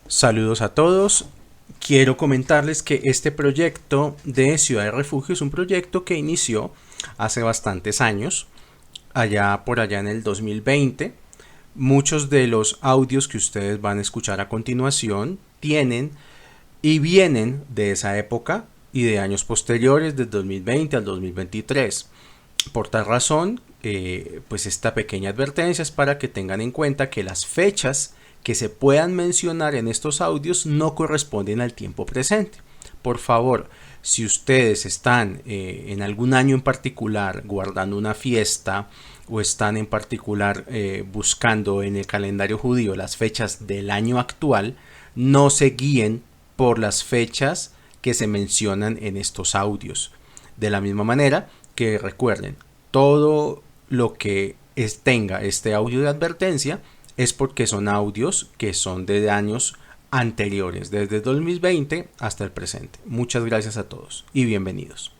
Saludos a todos. Quiero comentarles que este proyecto de Ciudad de Refugio es un proyecto que inició hace bastantes años, allá en el 2020. Muchos de los audios que ustedes van a escuchar a continuación tienen y vienen de esa época y de años posteriores, del 2020 al 2023. Por tal razón, pues esta pequeña advertencia es para que tengan en cuenta que las fechas que se puedan mencionar en estos audios no corresponden al tiempo presente. Por favor, si ustedes están en algún año en particular guardando una fiesta o están en particular buscando en el calendario judío las fechas del año actual, no se guíen por las fechas que se mencionan en estos audios. De la misma manera que recuerden, todo lo que tenga este audio de advertencia es porque son audios que son de años anteriores, desde 2020 hasta el presente. Muchas gracias a todos y bienvenidos.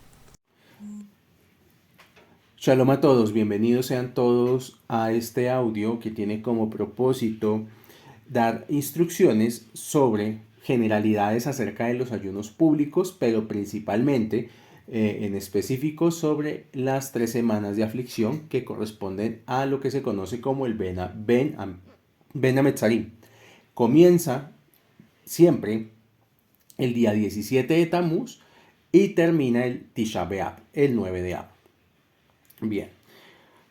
Shalom a todos, bienvenidos sean todos a este audio que tiene como propósito dar instrucciones sobre generalidades acerca de los ayunos públicos, pero principalmente en específico sobre las 3 semanas de aflicción que corresponden a lo que se conoce como el Ben Ametzarim. Comienza siempre el día 17 de Tammuz y termina el Tisha B'Av, el 9 de Av. Bien,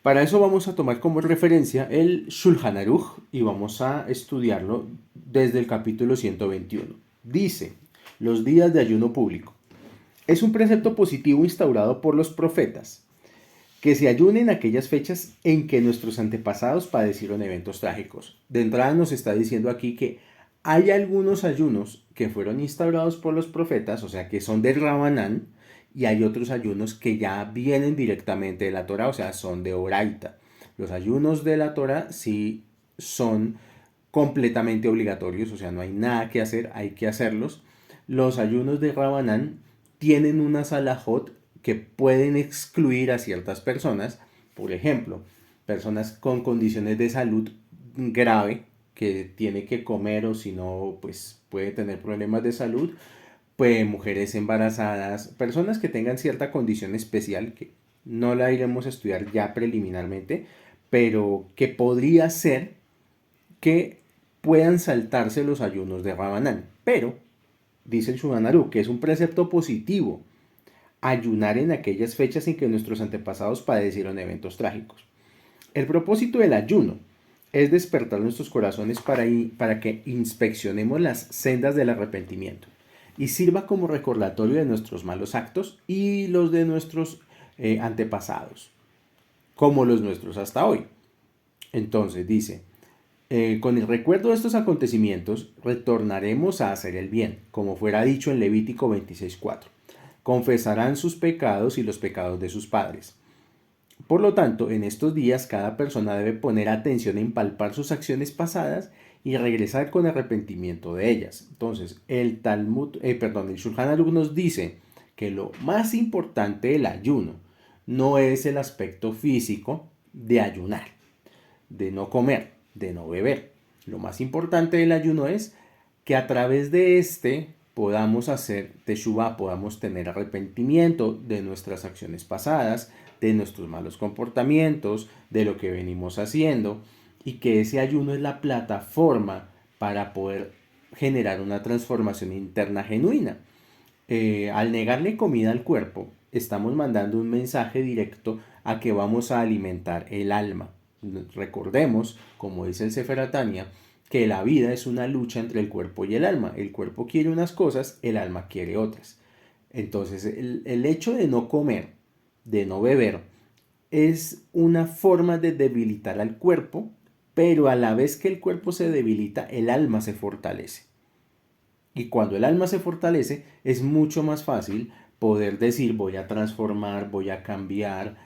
para eso vamos a tomar como referencia el Shulchan Aruch y vamos a estudiarlo desde el capítulo 121. Dice, los días de ayuno público. Es un precepto positivo instaurado por los profetas, que se ayunen aquellas fechas en que nuestros antepasados padecieron eventos trágicos. De entrada nos está diciendo aquí que hay algunos ayunos que fueron instaurados por los profetas, o sea que son de Rabanán, y hay otros ayunos que ya vienen directamente de la Torah, o sea, son de Oraita. Los ayunos de la Torah sí son completamente obligatorios, o sea, no hay nada que hacer, hay que hacerlos. Los ayunos de Rabanán tienen una salahot que pueden excluir a ciertas personas, por ejemplo, personas con condiciones de salud grave, que tiene que comer o si no, pues puede tener problemas de salud, pues mujeres embarazadas, personas que tengan cierta condición especial que no la iremos a estudiar ya preliminarmente, pero que podría ser que puedan saltarse los ayunos de Rabanán. Pero, dice el Shulchan Aruch, que es un precepto positivo ayunar en aquellas fechas en que nuestros antepasados padecieron eventos trágicos. El propósito del ayuno es despertar nuestros corazones para que inspeccionemos las sendas del arrepentimiento y sirva como recordatorio de nuestros malos actos y los de nuestros antepasados, como los nuestros hasta hoy. Entonces dice, con el recuerdo de estos acontecimientos retornaremos a hacer el bien, como fuera dicho en Levítico 26:4. Confesarán sus pecados y los pecados de sus padres. Por lo tanto, en estos días cada persona debe poner atención en palpar sus acciones pasadas y regresar con arrepentimiento de ellas. Entonces, el Shulchan Aruch nos dice que lo más importante del ayuno no es el aspecto físico de ayunar, de no comer, de no beber. Lo más importante del ayuno es que a través de este podamos hacer teshuvah, podamos tener arrepentimiento de nuestras acciones pasadas, de nuestros malos comportamientos, de lo que venimos haciendo, y que ese ayuno es la plataforma para poder generar una transformación interna genuina. Al negarle comida al cuerpo, estamos mandando un mensaje directo a que vamos a alimentar el alma. Recordemos, como dice el Sefer Atania, que la vida es una lucha entre el cuerpo y el alma. El cuerpo quiere unas cosas, el alma quiere otras. Entonces, el hecho de no comer, de no beber, es una forma de debilitar al cuerpo, pero a la vez que el cuerpo se debilita, el alma se fortalece. Y cuando el alma se fortalece, es mucho más fácil poder decir voy a transformar, voy a cambiar.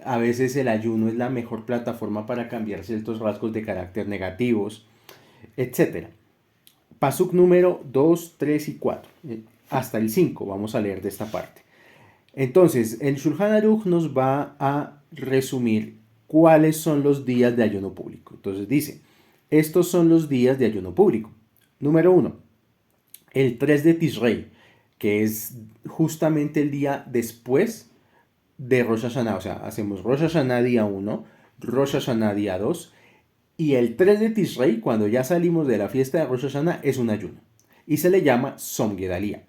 A veces el ayuno es la mejor plataforma para cambiar ciertos rasgos de carácter negativos, etcétera. Pasuk número 2, 3 y 4. Hasta el 5 vamos a leer de esta parte. Entonces, el Shulchan Aruch nos va a resumir cuáles son los días de ayuno público. Entonces dice, estos son los días de ayuno público. Número 1, el 3 de Tishrei, que es justamente el día después de Rosh Hashanah. O sea, hacemos Rosh Hashanah día 1, Rosh Hashanah día 2, y el 3 de Tishrei, cuando ya salimos de la fiesta de Rosh Hashanah, es un ayuno. Y se le llama Som Gedalía,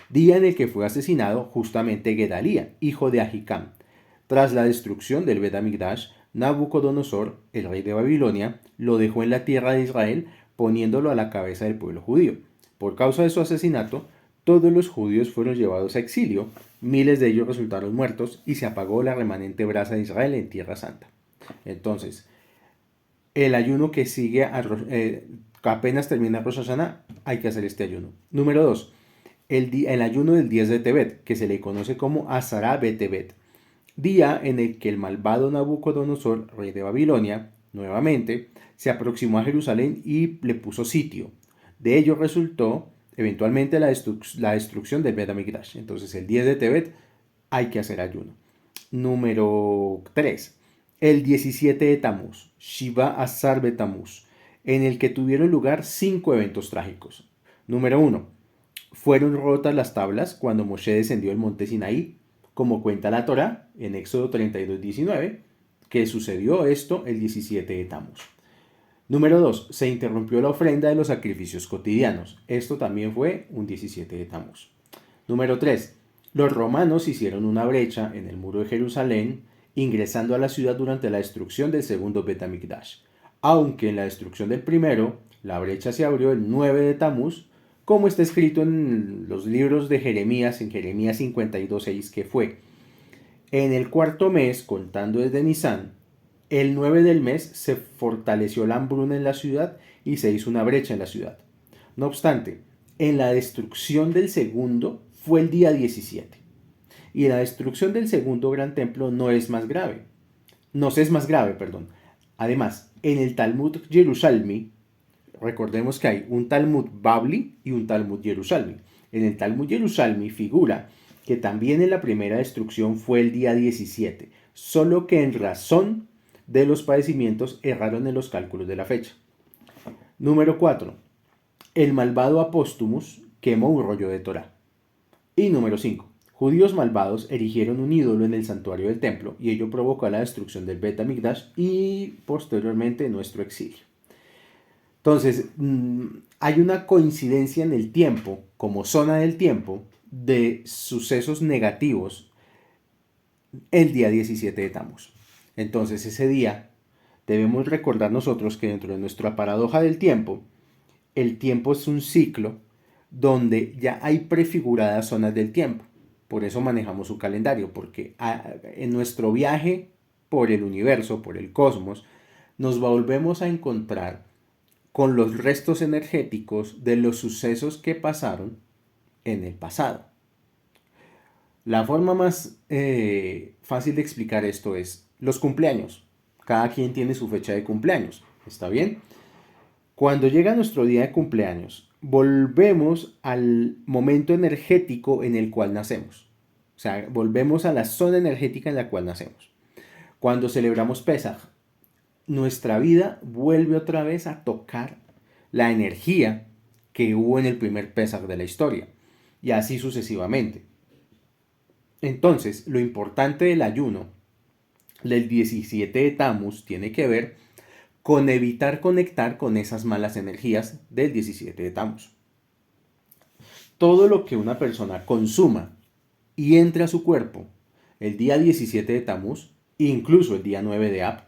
día en el que fue asesinado justamente Gedalía, hijo de Ahikam. Tras la destrucción del Bet HaMikdash, Nabucodonosor, el rey de Babilonia, lo dejó en la tierra de Israel, poniéndolo a la cabeza del pueblo judío. Por causa de su asesinato, todos los judíos fueron llevados a exilio, miles de ellos resultaron muertos y se apagó la remanente brasa de Israel en Tierra Santa. Entonces, el ayuno que sigue, apenas termina Rosh Hashanah, hay que hacer este ayuno. Número 2, el ayuno del 10 de Tebet, que se le conoce como Asará Betebet, día en el que el malvado Nabucodonosor, rey de Babilonia, nuevamente, se aproximó a Jerusalén y le puso sitio. De ello resultó eventualmente la destrucción del Bet HaMikdash. Entonces el 10 de Tebet hay que hacer ayuno. Número 3. El 17 de Tamuz, Shiva Asar Betamuz, en el que tuvieron lugar 5 eventos trágicos. Número 1. Fueron rotas las tablas cuando Moshe descendió el monte Sinaí, como cuenta la Torá en Éxodo 32:19, que sucedió esto el 17 de Tamuz. Número 2. Se interrumpió la ofrenda de los sacrificios cotidianos. Esto también fue un 17 de Tamuz. Número 3. Los romanos hicieron una brecha en el muro de Jerusalén, ingresando a la ciudad durante la destrucción del segundo Bet HaMikdash. Aunque en la destrucción del primero, la brecha se abrió el 9 de Tamuz, como está escrito en los libros de Jeremías, en Jeremías 52:6, que fue: en el cuarto mes, contando desde Nisán, el 9 del mes se fortaleció la hambruna en la ciudad y se hizo una brecha en la ciudad. No obstante, en la destrucción del segundo fue el día 17. Y la destrucción del segundo gran templo no es más grave. Perdón. Además, en el Talmud Yerushalmi, recordemos que hay un Talmud Babli y un Talmud Yerushalmi. En el Talmud Yerushalmi figura que también en la primera destrucción fue el día 17, solo que en razón de los padecimientos erraron en los cálculos de la fecha. Número 4. El malvado Apóstumus quemó un rollo de Torá. Y número 5. Judíos malvados erigieron un ídolo en el santuario del templo y ello provocó la destrucción del Bet HaMikdash y posteriormente nuestro exilio. Entonces, hay una coincidencia en el tiempo, como zona del tiempo, de sucesos negativos el día 17 de Tamuz. Entonces, ese día debemos recordar nosotros que dentro de nuestra paradoja del tiempo, el tiempo es un ciclo donde ya hay prefiguradas zonas del tiempo. Por eso manejamos su calendario, porque en nuestro viaje por el universo, por el cosmos, nos volvemos a encontrar con los restos energéticos de los sucesos que pasaron en el pasado. La forma más fácil de explicar esto es los cumpleaños. Cada quien tiene su fecha de cumpleaños, ¿está bien? Cuando llega nuestro día de cumpleaños, volvemos al momento energético en el cual nacemos. O sea, volvemos a la zona energética en la cual nacemos. Cuando celebramos Pesaj, nuestra vida vuelve otra vez a tocar la energía que hubo en el primer Pesaj de la historia. Y así sucesivamente. Entonces, lo importante del ayuno del 17 de Tamuz tiene que ver con evitar conectar con esas malas energías del 17 de Tamuz. Todo lo que una persona consuma y entre a su cuerpo el día 17 de Tamuz, incluso el día 9 de Ab,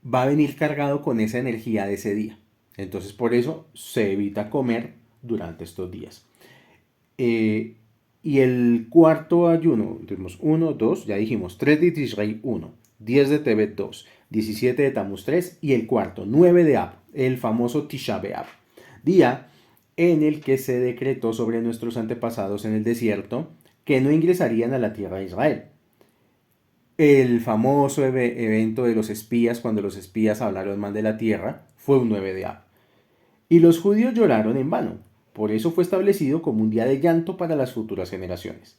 va a venir cargado con esa energía de ese día. Entonces, por eso se evita comer durante estos días. Y el cuarto ayuno, tenemos 1, 2, ya dijimos, 3 de Tishrei 1, 10 de Tebet 2, 17 de Tamuz 3 y el cuarto, 9 de Ab, el famoso Tisha B'Av, día en el que se decretó sobre nuestros antepasados en el desierto que no ingresarían a la tierra de Israel. El famoso evento de los espías, cuando los espías hablaron mal de la tierra, fue un 9 de Ab. Y los judíos lloraron en vano. Por eso fue establecido como un día de llanto para las futuras generaciones.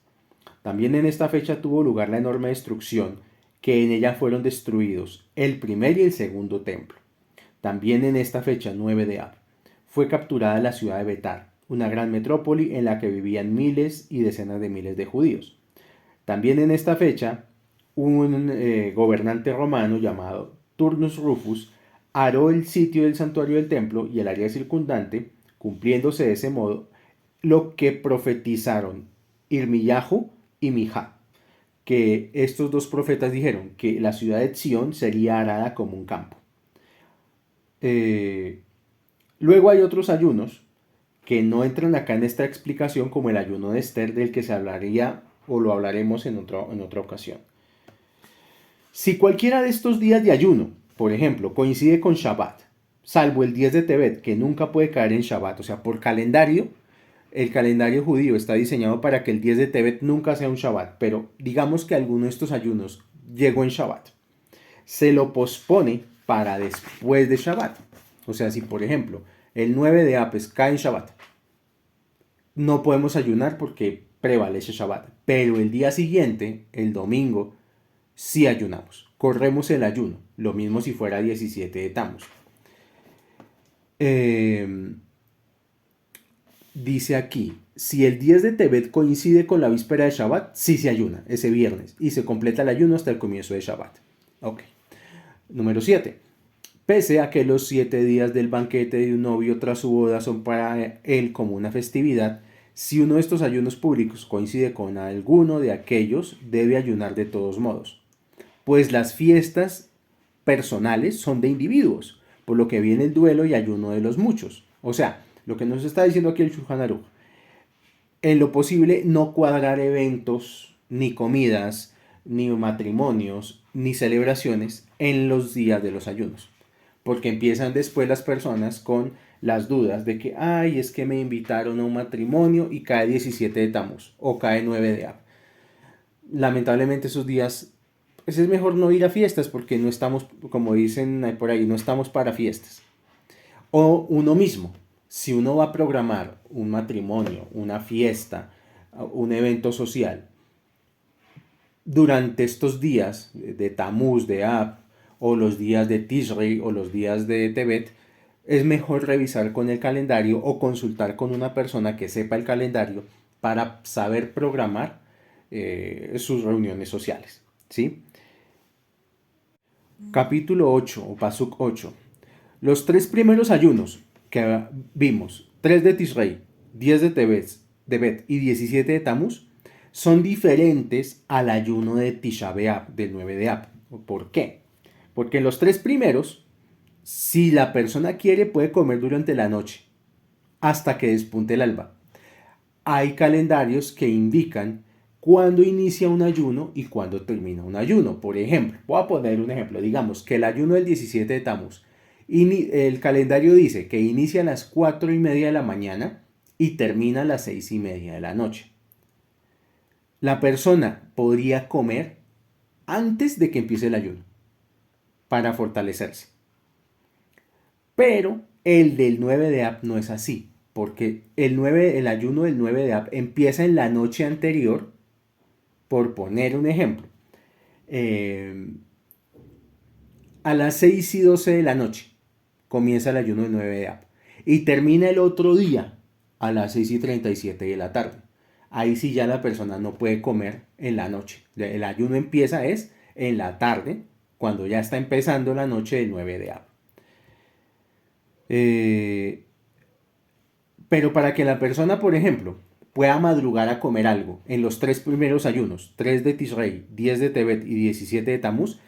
También en esta fecha tuvo lugar la enorme destrucción, que en ella fueron destruidos el primer y el segundo templo. También en esta fecha, 9 de Ab, fue capturada la ciudad de Betar, una gran metrópoli en la que vivían miles y decenas de miles de judíos. También en esta fecha, un gobernante romano llamado Turnus Rufus aró el sitio del santuario del templo y el área circundante, cumpliéndose de ese modo lo que profetizaron Irmiyahu y Mijá, que estos dos profetas dijeron que la ciudad de Sión sería arada como un campo. Luego hay otros ayunos que no entran acá en esta explicación, como el ayuno de Esther, del que se hablaría o lo hablaremos en otra ocasión. Si cualquiera de estos días de ayuno, por ejemplo, coincide con Shabbat, salvo el 10 de Tebet, que nunca puede caer en Shabbat, o sea, por calendario, el calendario judío está diseñado para que el 10 de Tebet nunca sea un Shabbat, pero digamos que alguno de estos ayunos llegó en Shabbat, se lo pospone para después de Shabbat. O sea, si por ejemplo el 9 de Apes cae en Shabbat, no podemos ayunar porque prevalece Shabbat, pero el día siguiente, el domingo, sí ayunamos, corremos el ayuno, lo mismo si fuera 17 de Tammuz. Dice aquí, si el 10 de Tebet coincide con la víspera de Shabbat, sí se ayuna ese viernes y se completa el ayuno hasta el comienzo de Shabbat. Ok. Número 7. Pese a que los 7 días del banquete de un novio tras su boda son para él como una festividad, si uno de estos ayunos públicos coincide con alguno de aquellos, debe ayunar de todos modos, pues las fiestas personales son de individuos, por lo que viene el duelo y ayuno de los muchos. O sea, lo que nos está diciendo aquí el Shulchan Aruch, en lo posible no cuadrar eventos, ni comidas, ni matrimonios, ni celebraciones en los días de los ayunos. Porque empiezan después las personas con las dudas de que, ay, es que me invitaron a un matrimonio y cae 17 de Tammuz o cae 9 de Ab. Lamentablemente esos días, pues es mejor no ir a fiestas porque no estamos, como dicen por ahí, no estamos para fiestas. O uno mismo, si uno va a programar un matrimonio, una fiesta, un evento social, durante estos días de Tammuz, de Ab, o los días de Tishrei o los días de Tebet, es mejor revisar con el calendario o consultar con una persona que sepa el calendario para saber programar sus reuniones sociales. ¿Sí? Capítulo 8 o Pasuk 8. Los 3 primeros ayunos que vimos, 3 de Tishrei, 10 de Tebet y 17 de Tammuz, son diferentes al ayuno de Tisha B'Av, del 9 de Ab. ¿Por qué? Porque en los 3 primeros, si la persona quiere, puede comer durante la noche, hasta que despunte el alba. Hay calendarios que indican cuándo inicia un ayuno y cuándo termina un ayuno. Por ejemplo, voy a poner un ejemplo. Digamos que el ayuno del 17 de Tammuz, el calendario dice que inicia a las 4:30 de la mañana y termina a las 6:30 de la noche. La persona podría comer antes de que empiece el ayuno para fortalecerse. Pero el del 9 de Ab no es así, porque el ayuno del 9 de Ab empieza en la noche anterior, por poner un ejemplo, a las 6:12 de la noche comienza el ayuno del 9 de Ab y termina el otro día a las 6:37 de la tarde. Ahí sí ya la persona no puede comer en la noche. El ayuno empieza es en la tarde, cuando ya está empezando la noche del 9 de Ab. Pero para que la persona, por ejemplo, pueda madrugar a comer algo en los 3 primeros ayunos, 3 de Tishrei, 10 de Tebet y 17 de Tammuz,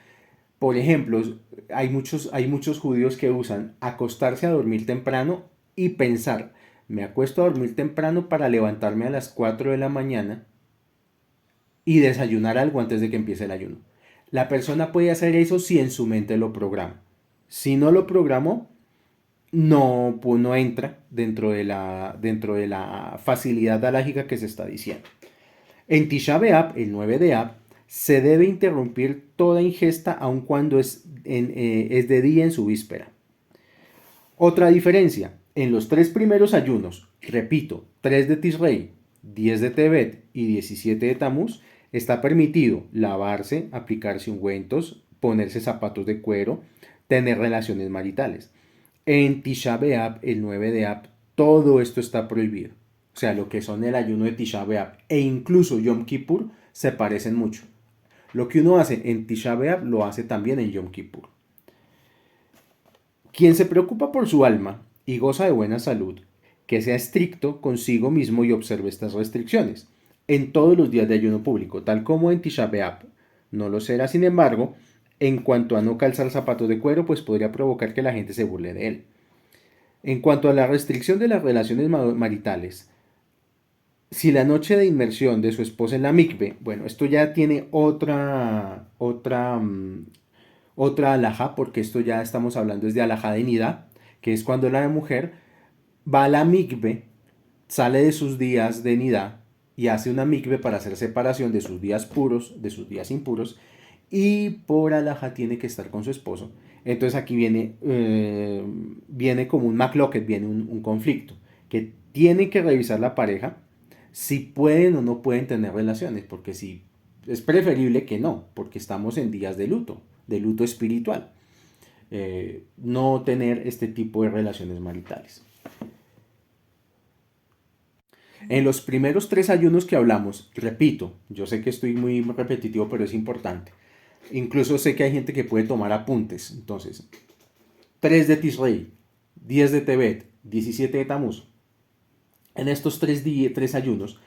por ejemplo, hay muchos judíos que usan acostarse a dormir temprano y pensar, me acuesto a dormir temprano para levantarme a las 4 de la mañana y desayunar algo antes de que empiece el ayuno. La persona puede hacer eso si en su mente lo programa. Si no lo programó, no entra dentro de la facilidad alágica que se está diciendo. En Tisha B'Av, el 9 de Ab, se debe interrumpir toda ingesta aun cuando es de día en su víspera. Otra diferencia, en los 3 primeros ayunos, repito, 3 de Tishrei, 10 de Tebet y 17 de Tammuz, está permitido lavarse, aplicarse ungüentos, ponerse zapatos de cuero, tener relaciones maritales. En Tisha B'Av, el 9 de Ab, todo esto está prohibido. O sea, lo que son el ayuno de Tisha B'Av e incluso Yom Kippur se parecen mucho. Lo que uno hace en Tisha B'Av lo hace también en Yom Kippur. Quien se preocupa por su alma y goza de buena salud, que sea estricto consigo mismo y observe estas restricciones en todos los días de ayuno público, tal como en Tisha B'Av. No lo será, sin embargo, en cuanto a no calzar zapatos de cuero, pues podría provocar que la gente se burle de él. En cuanto a la restricción de las relaciones maritales, si la noche de inmersión de su esposa en la mikve, bueno, esto ya tiene otra alhaja, porque esto ya estamos hablando es de alhaja de nidá, que es cuando la mujer va a la mikve, sale de sus días de nidá y hace una mikve para hacer separación de sus días puros, de sus días impuros, y por alhaja tiene que estar con su esposo. Entonces aquí viene como un McLocket, viene un conflicto, que tiene que revisar la pareja si pueden o no pueden tener relaciones, porque si es preferible que no, porque estamos en días de luto espiritual, no tener este tipo de relaciones maritales. En los primeros 3 ayunos que hablamos, repito, yo sé que estoy muy repetitivo, pero es importante. Incluso sé que hay gente que puede tomar apuntes. Entonces, 3 de Tisrei, 10 de Tebet, 17 de Tamuz. En estos 3 ayunos,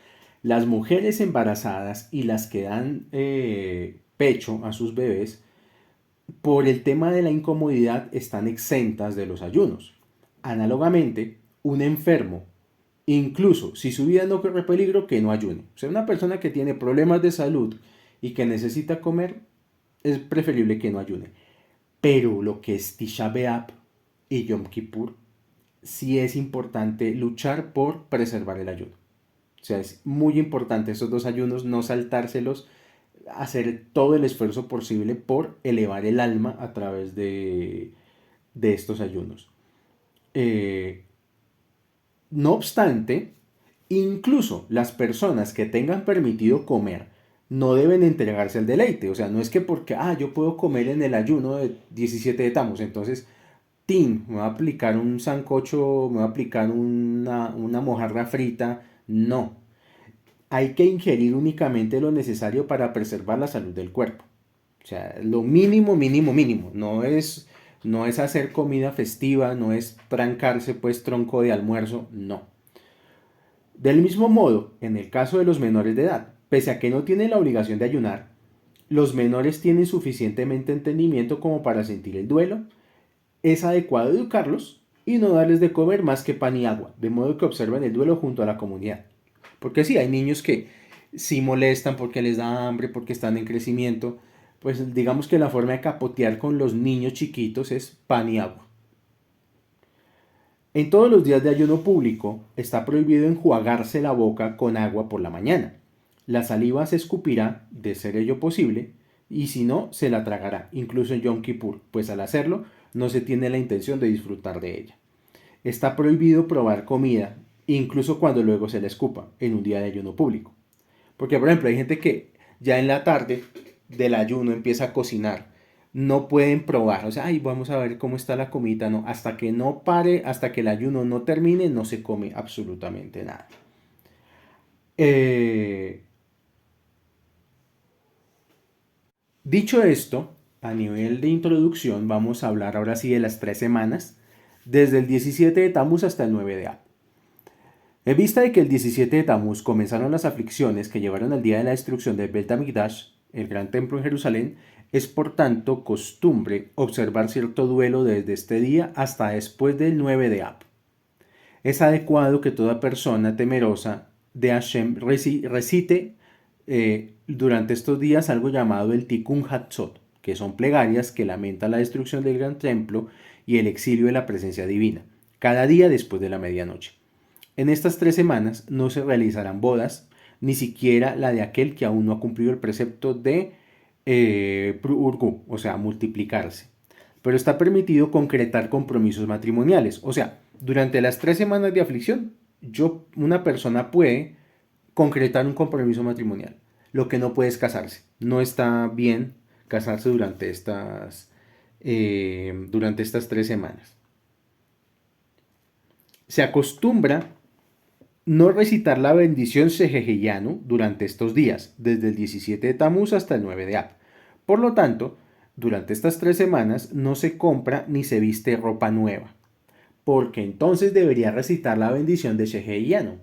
las mujeres embarazadas y las que dan pecho a sus bebés, por el tema de la incomodidad, están exentas de los ayunos. Análogamente, un enfermo, incluso si su vida no corre peligro, que no ayune. O sea, una persona que tiene problemas de salud y que necesita comer, es preferible que no ayune. Pero lo que es Tisha B'Av y Yom Kippur, sí es importante luchar por preservar el ayuno. O sea, es muy importante esos 2 ayunos, no saltárselos, hacer todo el esfuerzo posible por elevar el alma a través de estos ayunos. Eh, no obstante, incluso las personas que tengan permitido comer no deben entregarse al deleite. O sea, no es que porque, yo puedo comer en el ayuno de 17 de Tammuz, entonces, me voy a aplicar un sancocho, me voy a aplicar una mojarra frita. No, hay que ingerir únicamente lo necesario para preservar la salud del cuerpo. O sea, lo mínimo, mínimo, mínimo. No es hacer comida festiva, no es trancarse pues tronco de almuerzo, no. Del mismo modo, en el caso de los menores de edad, pese a que no tienen la obligación de ayunar, los menores tienen suficientemente entendimiento como para sentir el duelo. Es adecuado educarlos y no darles de comer más que pan y agua, de modo que observen el duelo junto a la comunidad. Porque sí, hay niños que sí molestan porque les da hambre, porque están en crecimiento. Pues digamos que la forma de capotear con los niños chiquitos es pan y agua. En todos los días de ayuno público está prohibido enjuagarse la boca con agua por la mañana. La saliva se escupirá, de ser ello posible, y si no, se la tragará, incluso en Yom Kippur, pues al hacerlo no se tiene la intención de disfrutar de ella. Está prohibido probar comida, incluso cuando luego se la escupa, en un día de ayuno público. Porque, por ejemplo, hay gente que ya en la tarde del ayuno empieza a cocinar. No pueden probar, o sea, ay, vamos a ver cómo está la comida. No, hasta que no pare, hasta que el ayuno no termine, no se come absolutamente nada. Eh, Dicho esto, a nivel de introducción, vamos a hablar ahora sí de las 3 semanas, desde el 17 de Tamuz hasta el 9 de Ab. En vista de que el 17 de Tamuz comenzaron las aflicciones que llevaron al día de la destrucción del Bet HaMikdash, el gran templo en Jerusalén, es por tanto costumbre observar cierto duelo desde este día hasta después del 9 de Ab. Es adecuado que toda persona temerosa de Hashem recite durante estos días algo llamado el Tikkun Hatzot, que son plegarias que lamentan la destrucción del gran templo y el exilio de la presencia divina, cada día después de la medianoche. En estas 3 semanas no se realizarán bodas, ni siquiera la de aquel que aún no ha cumplido el precepto de Urgu, o sea, multiplicarse. Pero está permitido concretar compromisos matrimoniales. O sea, durante las 3 semanas de aflicción, una persona puede concretar un compromiso matrimonial. Lo que no puede es casarse. No está bien casarse durante estas 3 semanas. Se acostumbra no recitar la bendición Sheheheyanu durante estos días, desde el 17 de Tamuz hasta el 9 de Ab. Por lo tanto, durante estas 3 semanas no se compra ni se viste ropa nueva, porque entonces debería recitar la bendición de Sheheheyanu.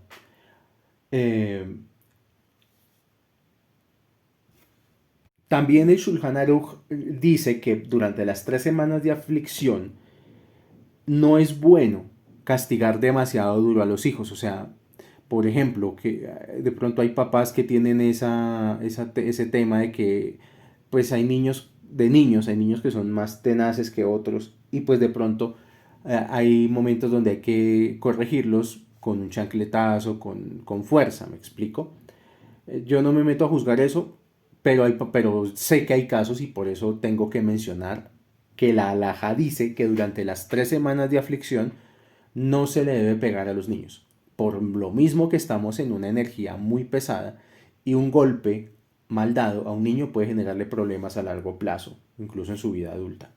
También el Shulchan Aruch dice que durante las 3 semanas de aflicción no es bueno castigar demasiado duro a los hijos. O sea, por ejemplo, que de pronto hay papás que tienen ese tema de que pues hay niños hay niños que son más tenaces que otros y pues de pronto hay momentos donde hay que corregirlos con un chancletazo, con fuerza, ¿me explico? Yo no me meto a juzgar eso, pero sé que hay casos y por eso tengo que mencionar que la alhaja dice que durante las 3 semanas de aflicción no se le debe pegar a los niños. Por lo mismo que estamos en una energía muy pesada y un golpe mal dado a un niño puede generarle problemas a largo plazo, incluso en su vida adulta.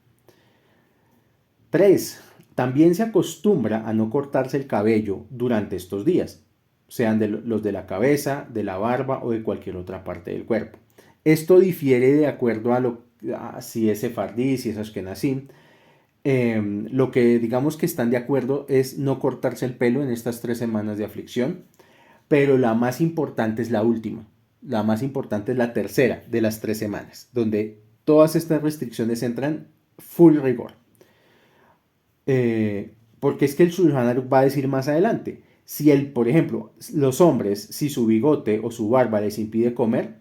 3. También se acostumbra a no cortarse el cabello durante estos días, sean los de la cabeza, de la barba o de cualquier otra parte del cuerpo. Esto difiere de acuerdo a si es sefardí, si es ashkenazí. Lo que digamos que están de acuerdo es no cortarse el pelo en estas 3 semanas de aflicción, pero la más importante es la última. La más importante es la tercera de las 3 semanas, donde todas estas restricciones entran full rigor. Porque es que el Shulchan Aruch va a decir más adelante, si por ejemplo, los hombres, si su bigote o su barba les impide comer,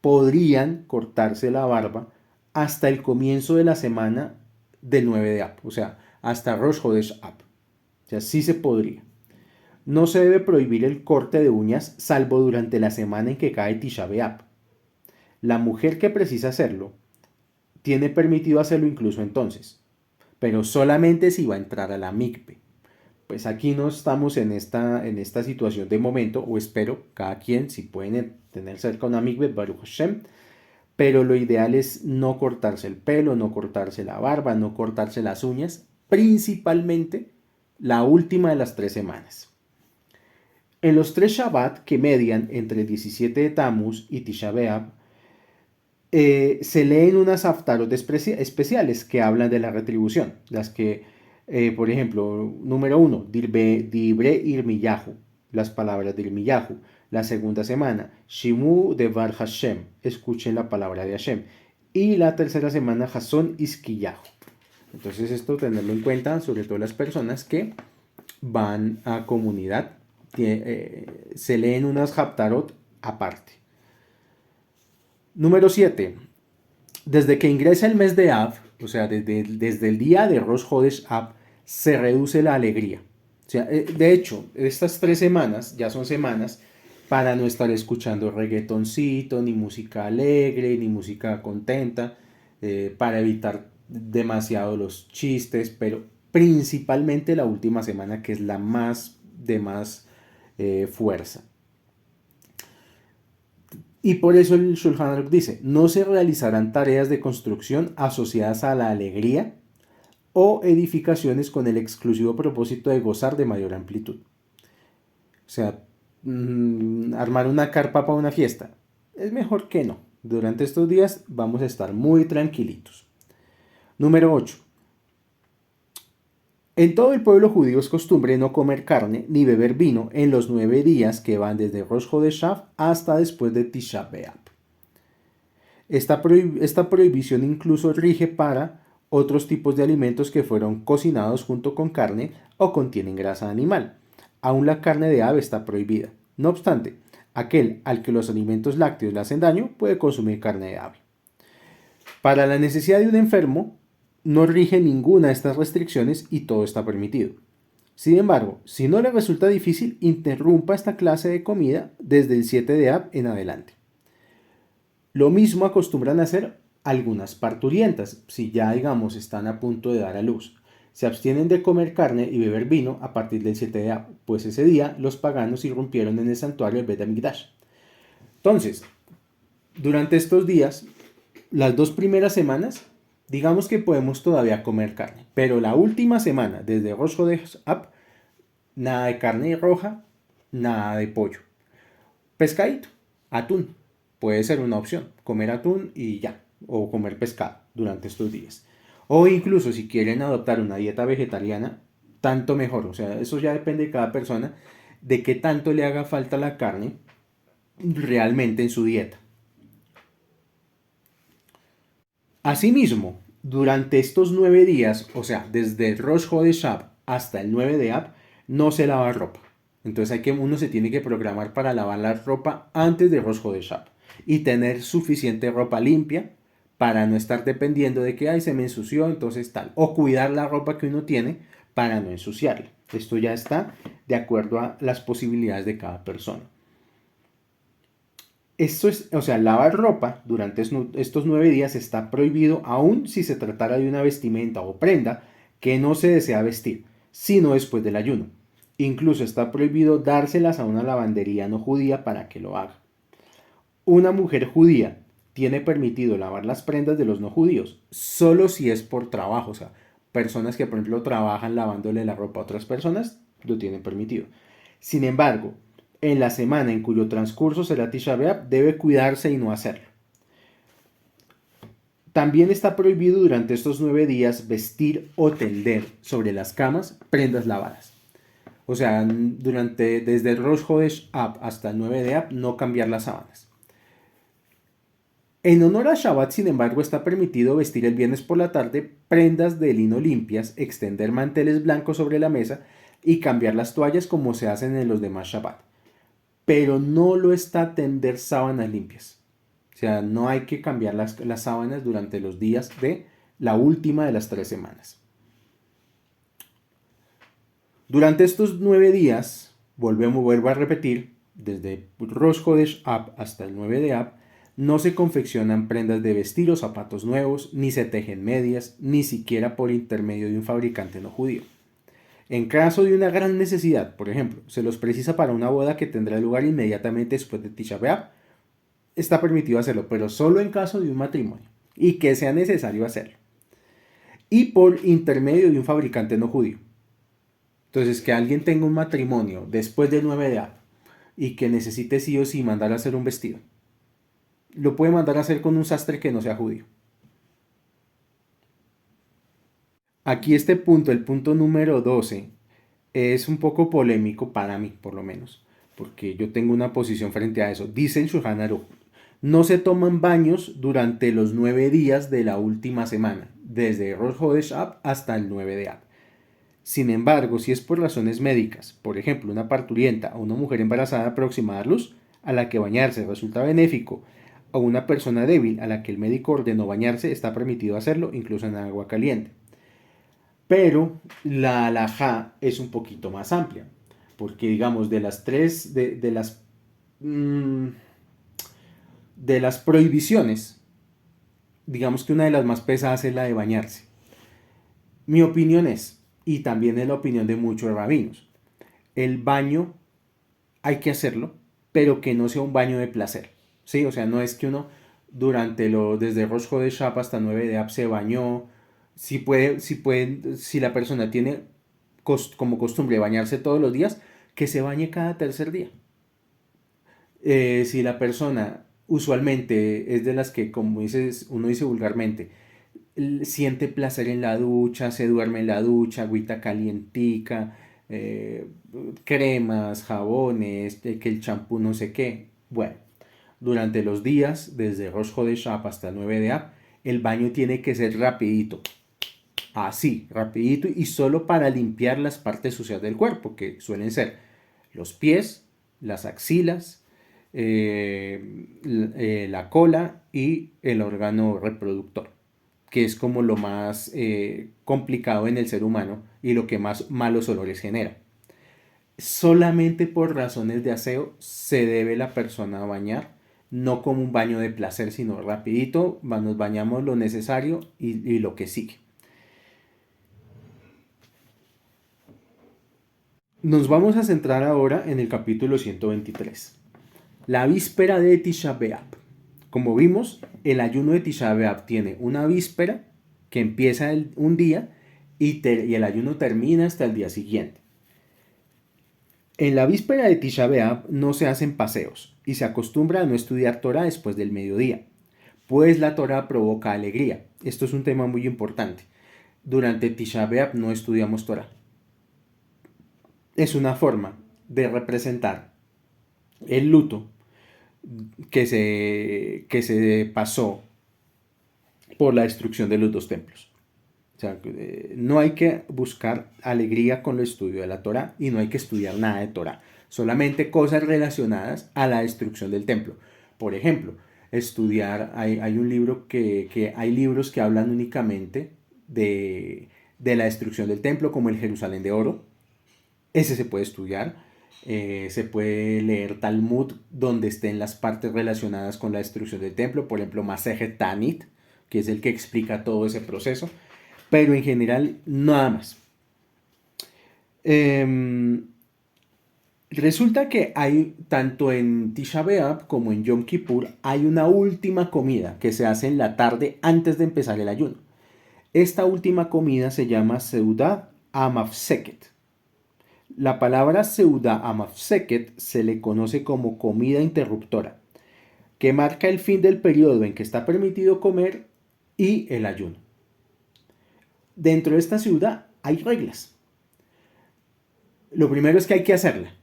podrían cortarse la barba hasta el comienzo de la semana del 9 de Ab, o sea, hasta Rosh Hodesh Ab. O sea, sí se podría. No se debe prohibir el corte de uñas salvo durante la semana en que cae Tisha B'Av. La mujer que precisa hacerlo tiene permitido hacerlo incluso entonces, pero solamente si va a entrar a la mikve. Pues aquí no estamos en esta situación de momento, o espero, cada quien, si pueden tener cerca una mikve, Baruch Hashem, pero lo ideal es no cortarse el pelo, no cortarse la barba, no cortarse las uñas, principalmente la última de las 3 semanas. En los 3 Shabbat que median entre el 17 de Tammuz y Tisha B'Av, se leen unas haftarot especiales que hablan de la retribución, las que, por ejemplo, número 1, Dibre Irmiyahu, las palabras de Irmiyahu. La segunda semana, Shimu Devar Hashem, escuchen la palabra de Hashem. Y la tercera semana, Hason Iskiyahu. Entonces esto tenerlo en cuenta, sobre todo las personas que van a comunidad, se leen unas haftarot aparte. Número 7. Desde que ingresa el mes de Av, o sea, desde el día de Rosh Hodesh Av, se reduce la alegría. O sea, de hecho, estas 3 semanas ya son semanas para no estar escuchando reggaetoncito, ni música alegre, ni música contenta, para evitar demasiado los chistes, pero principalmente la última semana, que es la de más fuerza. Y por eso el Shulchan Aruch dice, no se realizarán tareas de construcción asociadas a la alegría o edificaciones con el exclusivo propósito de gozar de mayor amplitud. O sea, armar una carpa para una fiesta, es mejor que no. Durante estos días vamos a estar muy tranquilitos. Número 8. En todo el pueblo judío es costumbre no comer carne ni beber vino en los 9 días que van desde Rosh Hodesh hasta después de Tisha B'Av. Esta prohibición incluso rige para otros tipos de alimentos que fueron cocinados junto con carne o contienen grasa animal. Aún la carne de ave está prohibida. No obstante, aquel al que los alimentos lácteos le hacen daño puede consumir carne de ave. Para la necesidad de un enfermo, no rige ninguna de estas restricciones y todo está permitido. Sin embargo, si no le resulta difícil, interrumpa esta clase de comida desde el 7 de Ab en adelante. Lo mismo acostumbran a hacer algunas parturientas, si ya digamos están a punto de dar a luz. Se abstienen de comer carne y beber vino a partir del 7 de Ab, pues ese día los paganos irrumpieron en el santuario del Bet HaMikdash. Entonces, durante estos días, las 2 primeras semanas, digamos que podemos todavía comer carne, pero la última semana, desde Rosh Hodesh Ab, Nada de carne roja, nada de pollo. Pescadito, atún. Puede ser una opción, comer atún y ya, o comer pescado durante estos días. O incluso si quieren adoptar una dieta vegetariana, tanto mejor. O sea, eso ya depende de cada persona, de qué tanto le haga falta la carne realmente en su dieta. Asimismo, durante estos 9 días, o sea, desde el Rosh Hodeshab hasta el 9 de Ab, no se lava ropa. Entonces uno se tiene que programar para lavar la ropa antes de Rosh Hodeshab y tener suficiente ropa limpia para no estar dependiendo de que, ay, se me ensució, entonces tal. O cuidar la ropa que uno tiene para no ensuciarla. Esto ya está de acuerdo a las posibilidades de cada persona. Esto es, o sea, lavar ropa durante estos 9 días está prohibido aun si se tratara de una vestimenta o prenda que no se desea vestir, sino después del ayuno. Incluso está prohibido dárselas a una lavandería no judía para que lo haga. Una mujer judía tiene permitido lavar las prendas de los no judíos, solo si es por trabajo, o sea, personas que por ejemplo trabajan lavándole la ropa a otras personas, lo tienen permitido. Sin embargo, en la semana en cuyo transcurso será Tisha B'Av, debe cuidarse y no hacerlo. También está prohibido durante estos 9 días vestir o tender sobre las camas prendas lavadas. O sea, desde el Rosh Hodesh Ab hasta el 9 de Ab, no cambiar las sábanas. En honor a Shabbat, sin embargo, está permitido vestir el viernes por la tarde prendas de lino limpias, extender manteles blancos sobre la mesa y cambiar las toallas como se hacen en los demás Shabbat. Pero no lo está tender sábanas limpias. O sea, no hay que cambiar las sábanas durante los días de la última de las 3 semanas. Durante estos 9 días, vuelvo a repetir, desde Rosh Hodesh Ab hasta el 9 de Ab, no se confeccionan prendas de vestir o zapatos nuevos, ni se tejen medias, ni siquiera por intermedio de un fabricante no judío. En caso de una gran necesidad, por ejemplo, se los precisa para una boda que tendrá lugar inmediatamente después de Tisha B'Av, está permitido hacerlo, pero solo en caso de un matrimonio y que sea necesario hacerlo. Y por intermedio de un fabricante no judío. Entonces, que alguien tenga un matrimonio después del 9 de Av y que necesite sí o sí mandar a hacer un vestido, lo puede mandar a hacer con un sastre que no sea judío. Aquí este punto, el punto número 12, es un poco polémico para mí, por lo menos, porque yo tengo una posición frente a eso. Dice el Shulchan Aruch, no se toman baños durante los 9 días de la última semana, desde Rosh Hodesh Ab hasta el 9 de Ab. Sin embargo, si es por razones médicas, por ejemplo, una parturienta o una mujer embarazada próxima a dar luz, a la que bañarse resulta benéfico, o una persona débil a la que el médico ordenó bañarse, está permitido hacerlo, incluso en agua caliente. Pero la halajá es un poquito más amplia, porque digamos, de las tres, de las prohibiciones, digamos que una de las más pesadas es la de bañarse. Mi opinión es, y también es la opinión de muchos rabinos, el baño hay que hacerlo, pero que no sea un baño de placer. ¿Sí? O sea, no es que uno desde Rosh Hodeshab hasta 9 de Ab se bañó. Si la persona tiene como costumbre bañarse todos los días, que se bañe cada tercer día. Si la persona usualmente es de las que, como uno dice vulgarmente, siente placer en la ducha, se duerme en la ducha, agüita calientica, cremas, jabones, que el champú no sé qué. Bueno, durante los días, desde Rosh Hodeshab hasta el 9 de Ab, el baño tiene que ser rapidito. Así, rapidito y solo para limpiar las partes sucias del cuerpo, que suelen ser los pies, las axilas, la cola y el órgano reproductor, que es como lo más complicado en el ser humano y lo que más malos olores genera. Solamente por razones de aseo se debe la persona bañar, no como un baño de placer, sino rapidito, nos bañamos lo necesario y lo que sigue. Nos vamos a centrar ahora en el capítulo 123, la víspera de Tisha B'Av. Como vimos, el ayuno de Tisha B'Av tiene una víspera que empieza un día y el ayuno termina hasta el día siguiente. En la víspera de Tisha B'Av no se hacen paseos y se acostumbra a no estudiar Torah después del mediodía, pues la Torah provoca alegría. Esto es un tema muy importante. Durante Tisha B'Av no estudiamos Torah. Es una forma de representar el luto que se pasó por la destrucción de los dos templos. O sea, no hay que buscar alegría con el estudio de la Torah y no hay que estudiar nada de Torah, solamente cosas relacionadas a la destrucción del templo. Por ejemplo, hay un libro hay libros que hablan únicamente de la destrucción del templo, como el Jerusalén de Oro. Ese se puede estudiar. Se puede leer Talmud donde estén las partes relacionadas con la destrucción del templo, por ejemplo, Masejet Tanit, que es el que explica todo ese proceso, pero en general nada más. Resulta que hay, tanto en Tisha B'Av como en Yom Kippur, hay una última comida que se hace en la tarde antes de empezar el ayuno. Esta última comida se llama Seudah Amafseket. La palabra Seudah Amafseket se le conoce como comida interruptora, que marca el fin del periodo en que está permitido comer y el ayuno. Dentro de esta ciudad hay reglas. Lo primero es que hay que hacerla.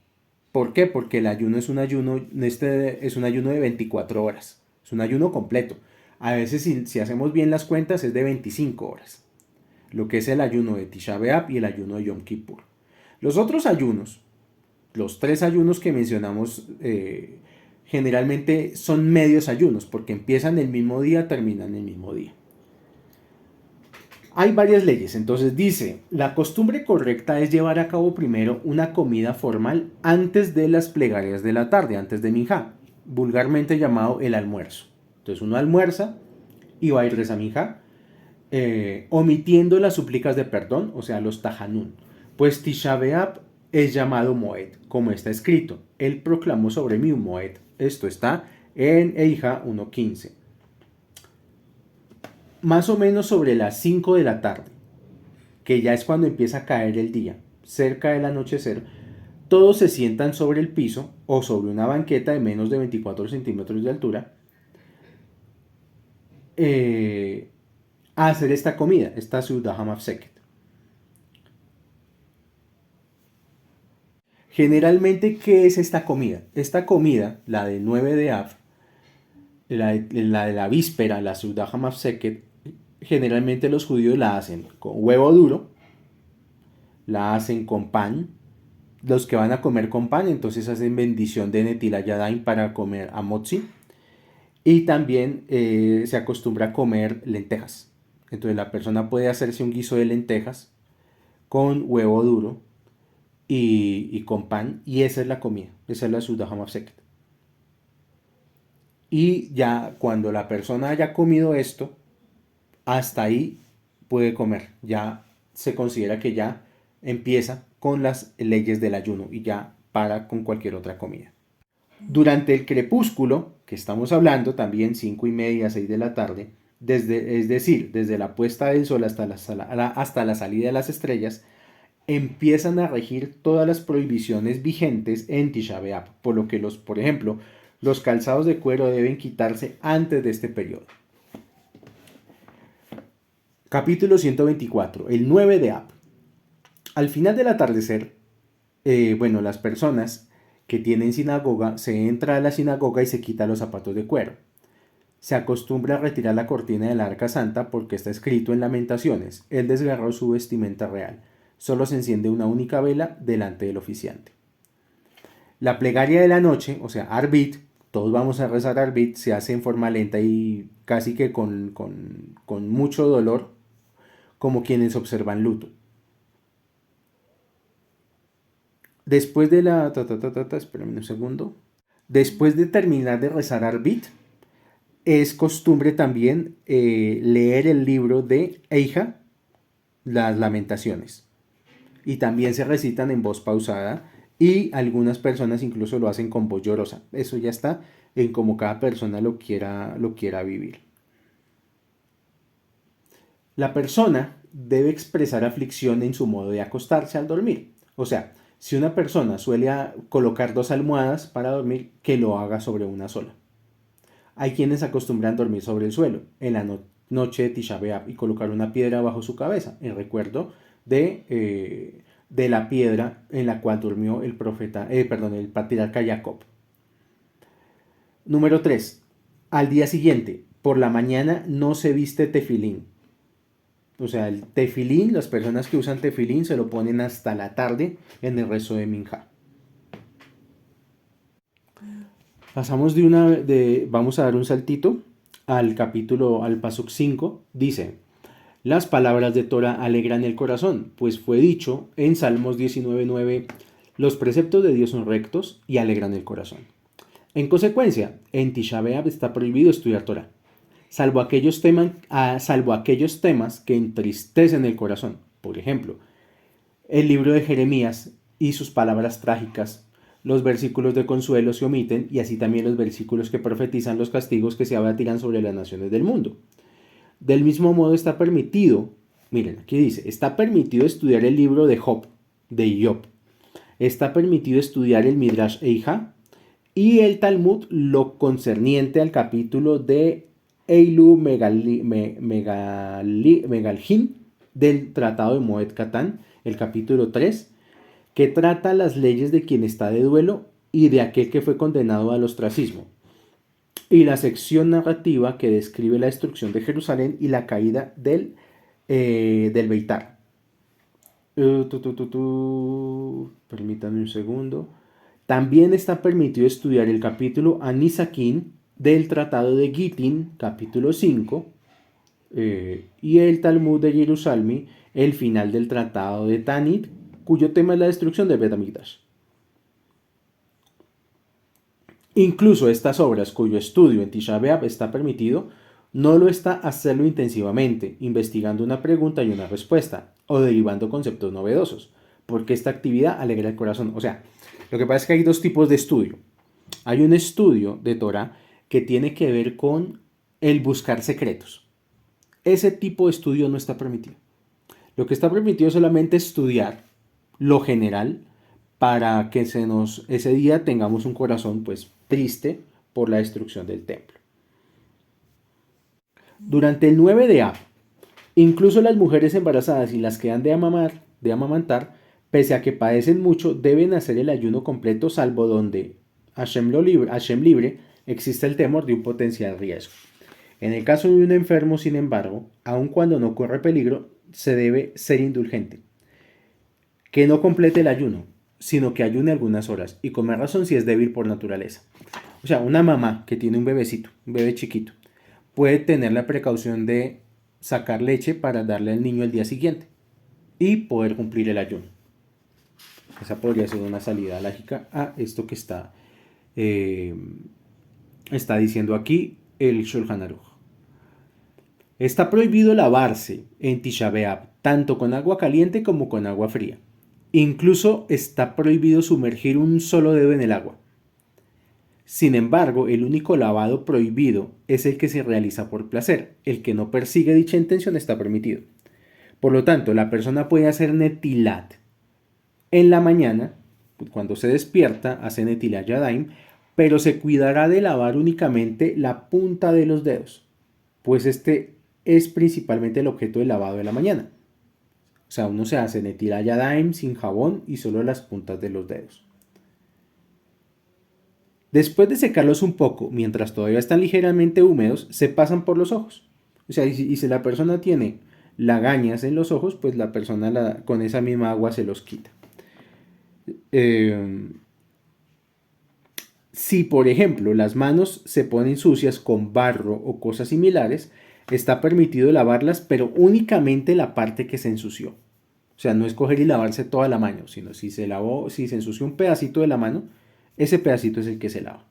¿Por qué? Porque el ayuno es un ayuno de 24 horas. Es un ayuno completo. A veces, si hacemos bien las cuentas, es de 25 horas. Lo que es el ayuno de Tisha B'Av y el ayuno de Yom Kippur. Los otros ayunos, los 3 ayunos que mencionamos, generalmente son medios ayunos, porque empiezan el mismo día, terminan el mismo día. Hay varias leyes, entonces dice, la costumbre correcta es llevar a cabo primero una comida formal antes de las plegarias de la tarde, antes de Minjá, vulgarmente llamado el almuerzo. Entonces uno almuerza y va a ir a Minjá, omitiendo las súplicas de perdón, o sea, los tajanún. Pues Tisha B'Av es llamado Moed, como está escrito. Él proclamó sobre mí un Moed. Esto está en Eija 1.15. Más o menos sobre las 5 de la tarde, que ya es cuando empieza a caer el día, cerca del anochecer, todos se sientan sobre el piso o sobre una banqueta de menos de 24 centímetros de altura a hacer esta comida, esta Seudah Hamafseket. Generalmente, ¿qué es esta comida? Esta comida, la del 9 de Av, la de la víspera, la Seudah Hamafseket, generalmente los judíos la hacen con huevo duro, la hacen con pan. Los que van a comer con pan, entonces hacen bendición de Netilat Yadayim para comer amotzi. Y también se acostumbra a comer lentejas. Entonces la persona puede hacerse un guiso de lentejas con huevo duro y con pan. Y esa es la comida. Esa es la Seudah Hamafseket. Y ya cuando la persona haya comido esto, hasta ahí puede comer. Ya se considera que ya empieza con las leyes del ayuno y ya para con cualquier otra comida. Durante el crepúsculo, que estamos hablando también 5:30, 6 de la tarde, es decir, desde la puesta del sol hasta la salida de las estrellas, empiezan a regir todas las prohibiciones vigentes en Tisha B'Av, por lo que por ejemplo, los calzados de cuero deben quitarse antes de este periodo. Capítulo 124, el 9 de Ab. Al final del atardecer, las personas que tienen sinagoga, se entra a la sinagoga y se quita los zapatos de cuero. Se acostumbra a retirar la cortina del arca santa porque está escrito en Lamentaciones, él desgarró su vestimenta real. Solo se enciende una única vela delante del oficiante. La plegaria de la noche, o sea, Arbit, todos vamos a rezar Arbit, se hace en forma lenta y casi que con mucho dolor, como quienes observan luto. Después de la... espérame un segundo. Después de terminar de rezar Arbit, es costumbre también leer el libro de Eija, las Lamentaciones. Y también se recitan en voz pausada y algunas personas incluso lo hacen con voz llorosa. Eso ya está en cómo cada persona lo quiera vivir. La persona debe expresar aflicción en su modo de acostarse al dormir. O sea, Si una persona suele colocar dos almohadas para dormir, que lo haga sobre una sola. Hay quienes acostumbran dormir sobre el suelo en la noche de Tisha B'Av y colocar una piedra bajo su cabeza, en recuerdo de la piedra en la cual durmió el el patriarca Jacob. Número 3. Al día siguiente, por la mañana, no se viste tefilín. O sea, el tefilín, las personas que usan tefilín se lo ponen hasta la tarde en el rezo de Minja. Pasamos vamos a dar un saltito al capítulo, al pasuk 5. Dice: las palabras de Torah alegran el corazón, pues fue dicho en Salmos 19:9: los preceptos de Dios son rectos y alegran el corazón. En consecuencia, en Tisha B'Av está prohibido estudiar Torah, salvo aquellos temas que entristecen el corazón. Por ejemplo, el libro de Jeremías y sus palabras trágicas. Los versículos de consuelo se omiten, y así también los versículos que profetizan los castigos que se abatirán sobre las naciones del mundo. Del mismo modo está permitido, miren, aquí dice, está permitido estudiar el libro de Job, está permitido estudiar el Midrash Eija y el Talmud, lo concerniente al capítulo de Eilu Megalhin del Tratado de Moed Katan, el capítulo 3, que trata las leyes de quien está de duelo y de aquel que fue condenado al ostracismo, y la sección narrativa que describe la destrucción de Jerusalén y la caída del Beitar. Permítanme un segundo. También está permitido estudiar el capítulo Anisakin del Tratado de Gittin, capítulo 5, y el Talmud de Jerusalén, el final del Tratado de Tanit, cuyo tema es la destrucción del Bet HaMikdash. Incluso estas obras, cuyo estudio en Tisha B'Av está permitido, no lo está hacerlo intensivamente, investigando una pregunta y una respuesta, o derivando conceptos novedosos, porque esta actividad alegra el corazón. O sea, lo que pasa es que hay dos tipos de estudio. Hay un estudio de Torah que tiene que ver con el buscar secretos. Ese tipo de estudio no está permitido. Lo que está permitido es solamente estudiar lo general para que ese día tengamos un corazón pues triste por la destrucción del templo. Durante el 9 de Av, incluso las mujeres embarazadas y las que han de amamantar, pese a que padecen mucho, deben hacer el ayuno completo, salvo donde Hashem libre, existe el temor de un potencial riesgo. En el caso de un enfermo, sin embargo, aun cuando no corre peligro, se debe ser indulgente. Que no complete el ayuno, sino que ayune algunas horas, y con más razón si es débil por naturaleza. O sea, una mamá que tiene un bebecito, un bebé chiquito, puede tener la precaución de sacar leche para darle al niño el día siguiente y poder cumplir el ayuno. Esa podría ser una salida lógica a esto que está diciendo aquí el Shulchan Aruch. Está prohibido lavarse en Tisha B'Av, tanto con agua caliente como con agua fría. Incluso está prohibido sumergir un solo dedo en el agua. Sin embargo, el único lavado prohibido es el que se realiza por placer. El que no persigue dicha intención está permitido. Por lo tanto, la persona puede hacer netilat en la mañana, cuando se despierta, hace netilat yadayim, pero se cuidará de lavar únicamente la punta de los dedos, pues este es principalmente el objeto del lavado de la mañana. O sea, uno se hace netilat yadayim sin jabón y solo las puntas de los dedos. Después de secarlos un poco, mientras todavía están ligeramente húmedos, se pasan por los ojos. O sea, y si la persona tiene lagañas en los ojos, pues la persona con esa misma agua se los quita. Si, por ejemplo, las manos se ponen sucias con barro o cosas similares, está permitido lavarlas, pero únicamente la parte que se ensució. O sea, no es coger y lavarse toda la mano, sino si se ensució un pedacito de la mano, ese pedacito es el que se lava.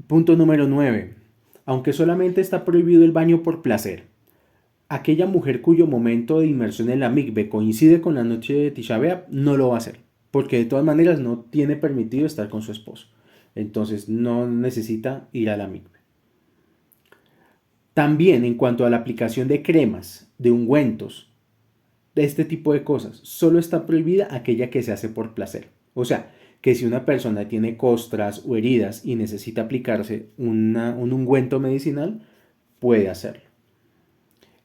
Punto número 9. Aunque solamente está prohibido el baño por placer, aquella mujer cuyo momento de inmersión en la mikve coincide con la noche de Tisha B'Av no lo va a hacer, porque de todas maneras no tiene permitido estar con su esposo. Entonces no necesita ir a la mikve. También en cuanto a la aplicación de cremas, de ungüentos, de este tipo de cosas, solo está prohibida aquella que se hace por placer. O sea, que si una persona tiene costras o heridas y necesita aplicarse un ungüento medicinal, puede hacerlo.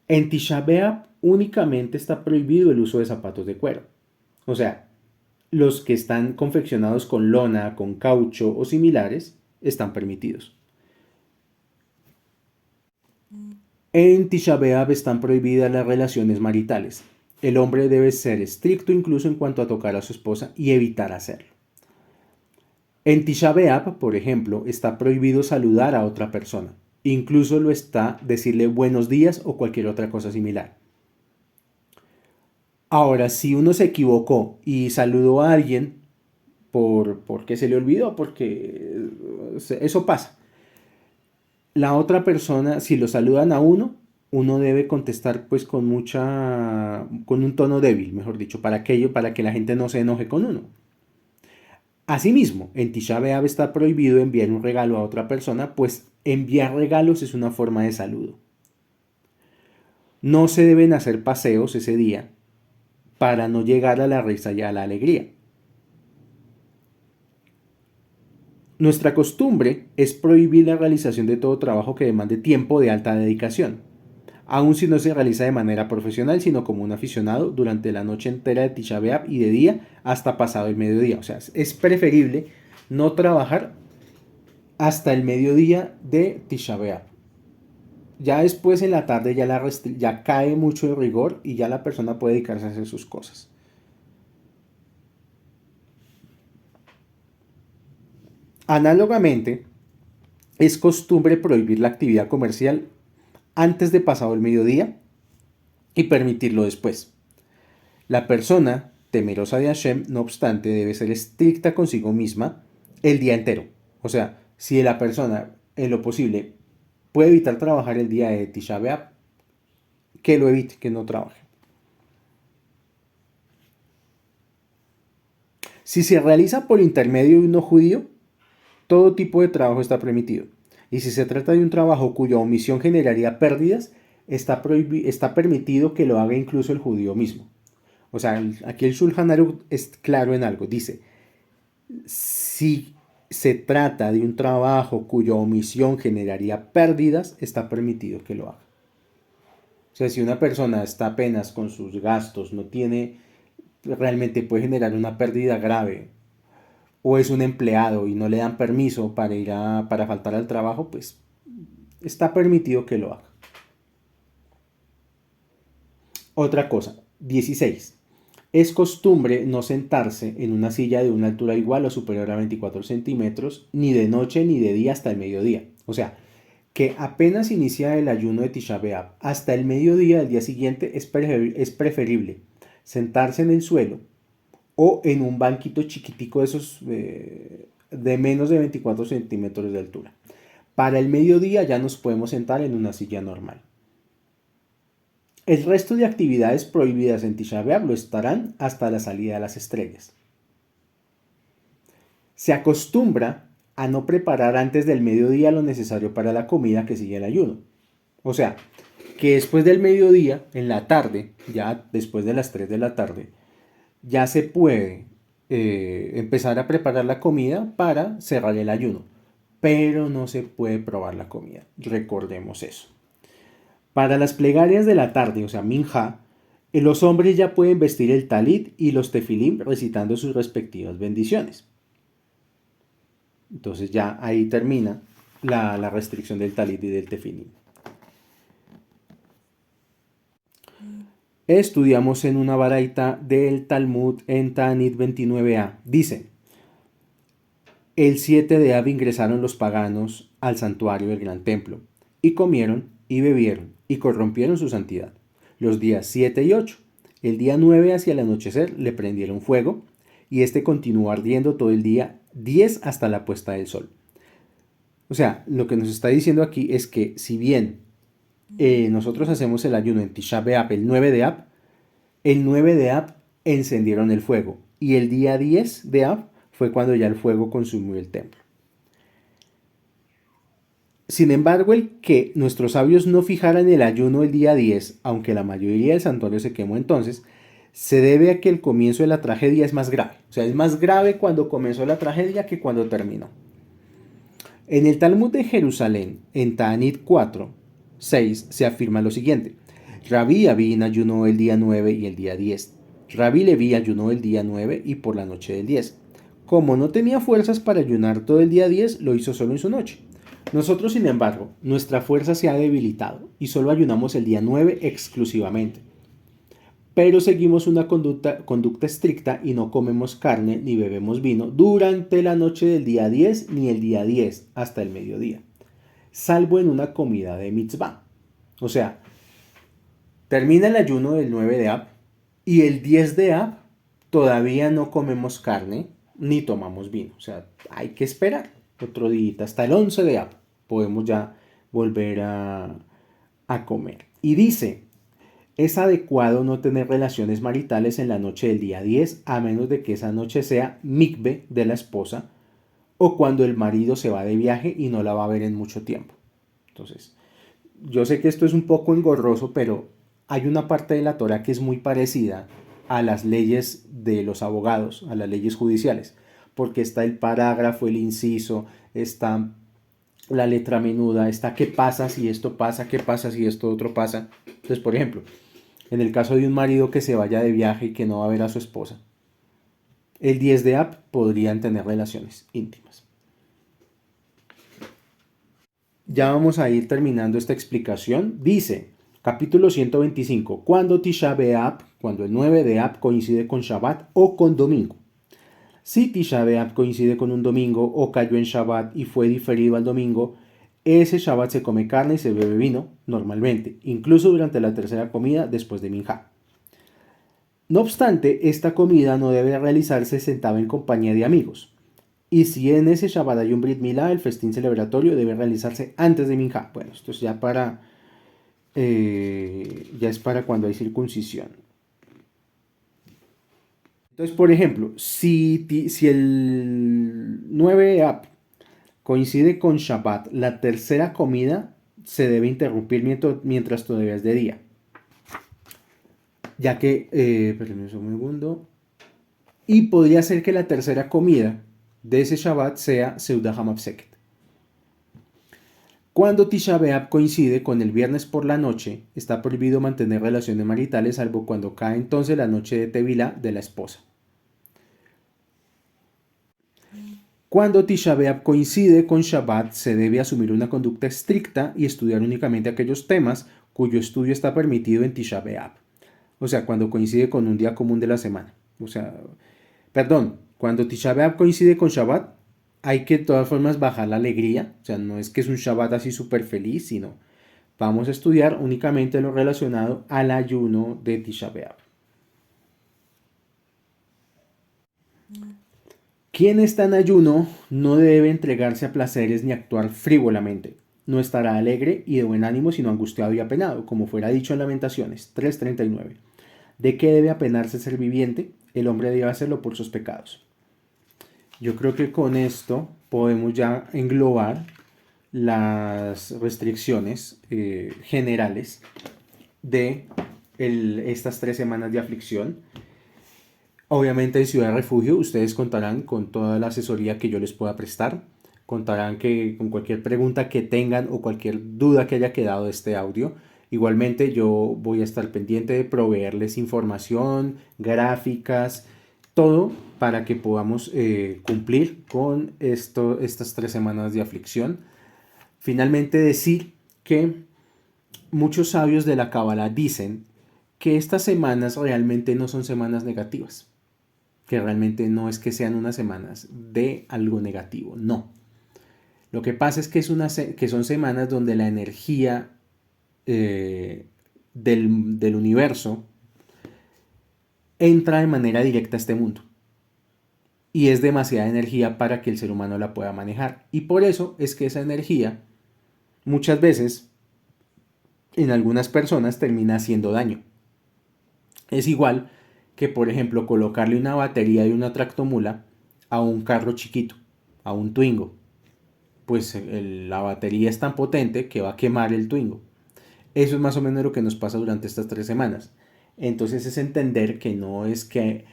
En Tisha B'Av únicamente está prohibido el uso de zapatos de cuero. O sea, los que están confeccionados con lona, con caucho o similares están permitidos. En Tisha B'Av están prohibidas las relaciones maritales. El hombre debe ser estricto incluso en cuanto a tocar a su esposa y evitar hacerlo. En Tisha B'Av, por ejemplo, está prohibido saludar a otra persona. Incluso lo está decirle buenos días o cualquier otra cosa similar. Ahora, si uno se equivocó y saludó a alguien porque se le olvidó, porque eso pasa. La otra persona, si lo saludan a uno debe contestar pues con un tono débil, mejor dicho, para que la gente no se enoje con uno. Asimismo, en Tisha B'Av está prohibido enviar un regalo a otra persona, pues enviar regalos es una forma de saludo. No se deben hacer paseos ese día para no llegar a la risa y a la alegría. Nuestra costumbre es prohibir la realización de todo trabajo que demande tiempo de alta dedicación, aun si no se realiza de manera profesional, sino como un aficionado durante la noche entera de Tisha B'Av y de día hasta pasado el mediodía. O sea, es preferible no trabajar hasta el mediodía de Tisha B'Av. Ya después en la tarde ya cae mucho de rigor y ya la persona puede dedicarse a hacer sus cosas. Análogamente, es costumbre prohibir la actividad comercial antes de pasado el mediodía y permitirlo después. La persona temerosa de Hashem, no obstante, debe ser estricta consigo misma el día entero. O sea, si la persona en lo posible puede evitar trabajar el día de Tisha B'Av, que lo evite, que no trabaje. Si se realiza por intermedio de un no judío, todo tipo de trabajo está permitido. Y si se trata de un trabajo cuya omisión generaría pérdidas, está permitido que lo haga incluso el judío mismo. O sea, aquí el Shulchan Aruch es claro en algo. Dice, si se trata de un trabajo cuya omisión generaría pérdidas, está permitido que lo haga. O sea, si una persona está apenas con sus gastos, no tiene, realmente puede generar una pérdida grave, o es un empleado y no le dan permiso para faltar al trabajo, pues está permitido que lo haga. Otra cosa, 16. Es costumbre no sentarse en una silla de una altura igual o superior a 24 centímetros, ni de noche ni de día hasta el mediodía. O sea, que apenas inicia el ayuno de Tisha B'Av hasta el mediodía del día siguiente es preferible sentarse en el suelo o en un banquito chiquitico de esos de menos de 24 centímetros de altura. Para el mediodía ya nos podemos sentar en una silla normal. El resto de actividades prohibidas en Tisha B'Av lo estarán hasta la salida de las estrellas. Se acostumbra a no preparar antes del mediodía lo necesario para la comida que sigue el ayuno. O sea, que después del mediodía, en la tarde, ya después de las 3 de la tarde, ya se puede empezar a preparar la comida para cerrar el ayuno. Pero no se puede probar la comida. Recordemos eso. Para las plegarias de la tarde, o sea, minja, los hombres ya pueden vestir el talit y los tefilim recitando sus respectivas bendiciones. Entonces ya ahí termina la restricción del talit y del tefilim. Estudiamos en una baraita del Talmud en Ta'anit 29a. Dice, el 7 de Av ingresaron los paganos al santuario del gran templo, y comieron y bebieron, y corrompieron su santidad. Los días 7 y 8. El día 9 hacia el anochecer le prendieron fuego, y este continuó ardiendo todo el día 10 hasta la puesta del sol. O sea, lo que nos está diciendo aquí es que si bien nosotros hacemos el ayuno en Tisha B'Av el 9 de Av encendieron el fuego, y el día 10 de Av fue cuando ya el fuego consumió el templo. Sin embargo, el que nuestros sabios no fijaran el ayuno el día 10, aunque la mayoría del santuario se quemó entonces, se debe a que el comienzo de la tragedia es más grave. O sea, es más grave cuando comenzó la tragedia que cuando terminó. En el Talmud de Jerusalén, en Ta'anit 4, 6, se afirma lo siguiente. Rabí Abin ayunó el día 9 y el día 10. Rabí Leví ayunó el día 9 y por la noche del 10. Como no tenía fuerzas para ayunar todo el día 10, lo hizo solo en su noche. Nosotros, sin embargo, nuestra fuerza se ha debilitado y solo ayunamos el día 9 exclusivamente. Pero seguimos una conducta estricta y no comemos carne ni bebemos vino durante la noche del día 10 ni el día 10 hasta el mediodía, salvo en una comida de mitzvah. O sea, termina el ayuno del 9 de Ab y el 10 de Ab todavía no comemos carne ni tomamos vino. O sea, hay que esperar otro día hasta el 11 de Ab. Podemos ya volver a comer. Y dice, es adecuado no tener relaciones maritales en la noche del día 10 a menos de que esa noche sea mikve de la esposa o cuando el marido se va de viaje y no la va a ver en mucho tiempo. Entonces, yo sé que esto es un poco engorroso, pero hay una parte de la Torah que es muy parecida a las leyes de los abogados, a las leyes judiciales, porque está el parágrafo, el inciso, está la letra menuda, está qué pasa si esto pasa, qué pasa si esto otro pasa. Entonces, por ejemplo, en el caso de un marido que se vaya de viaje y que no va a ver a su esposa, el 10 de Ab podrían tener relaciones íntimas. Ya vamos a ir terminando esta explicación. Dice, capítulo 125, cuando Tisha B'Av, cuando el 9 de Ab coincide con Shabbat o con domingo. Si Tisha B'Av coincide con un domingo o cayó en Shabbat y fue diferido al domingo, ese Shabbat se come carne y se bebe vino, normalmente, incluso durante la tercera comida después de Minjá. No obstante, esta comida no debe realizarse sentado en compañía de amigos. Y si en ese Shabbat hay un Brit Milá, el festín celebratorio debe realizarse antes de Minjá. Bueno, esto es ya es para cuando hay circuncisión. Entonces, por ejemplo, si el 9 de Ab coincide con Shabbat, la tercera comida se debe interrumpir mientras todavía es de día. Ya que, permítame un segundo, y podría ser que la tercera comida de ese Shabbat sea Seudah Hamapseket. Cuando Tisha B'Av coincide con el viernes por la noche, está prohibido mantener relaciones maritales salvo cuando cae entonces la noche de Tevilá de la esposa. Cuando Tisha B'Av coincide con Shabbat, se debe asumir una conducta estricta y estudiar únicamente aquellos temas cuyo estudio está permitido en Tisha B'Av. O sea, cuando coincide con un día común de la semana. O sea, perdón, cuando Tisha B'Av coincide con Shabbat, hay que de todas formas bajar la alegría. O sea, no es que es un Shabbat así súper feliz, sino vamos a estudiar únicamente lo relacionado al ayuno de Tisha B'Av. Quien está en ayuno no debe entregarse a placeres ni actuar frívolamente. No estará alegre y de buen ánimo, sino angustiado y apenado, como fuera dicho en Lamentaciones 3:39. ¿De qué debe apenarse ser viviente? El hombre debe hacerlo por sus pecados. Yo creo que con esto podemos ya englobar las restricciones generales de estas 3 semanas de aflicción. Obviamente en Ciudad Refugio ustedes contarán con toda la asesoría que yo les pueda prestar. Contarán con cualquier pregunta que tengan o cualquier duda que haya quedado de este audio. Igualmente yo voy a estar pendiente de proveerles información, gráficas, todo para que podamos cumplir con estas 3 semanas de aflicción. Finalmente decir que muchos sabios de la Cábala dicen que estas semanas realmente no son semanas negativas, que realmente no es que sean unas semanas de algo negativo, no. Lo que pasa es que, que son semanas donde la energía del universo entra de manera directa a este mundo. Y es demasiada energía para que el ser humano la pueda manejar. Y por eso es que esa energía muchas veces en algunas personas termina haciendo daño. Es igual que, por ejemplo, colocarle una batería de una tractomula a un carro chiquito, a un Twingo. pues la batería es tan potente que va a quemar el Twingo. Eso es más o menos lo que nos pasa durante estas 3 semanas. Entonces es entender que no es que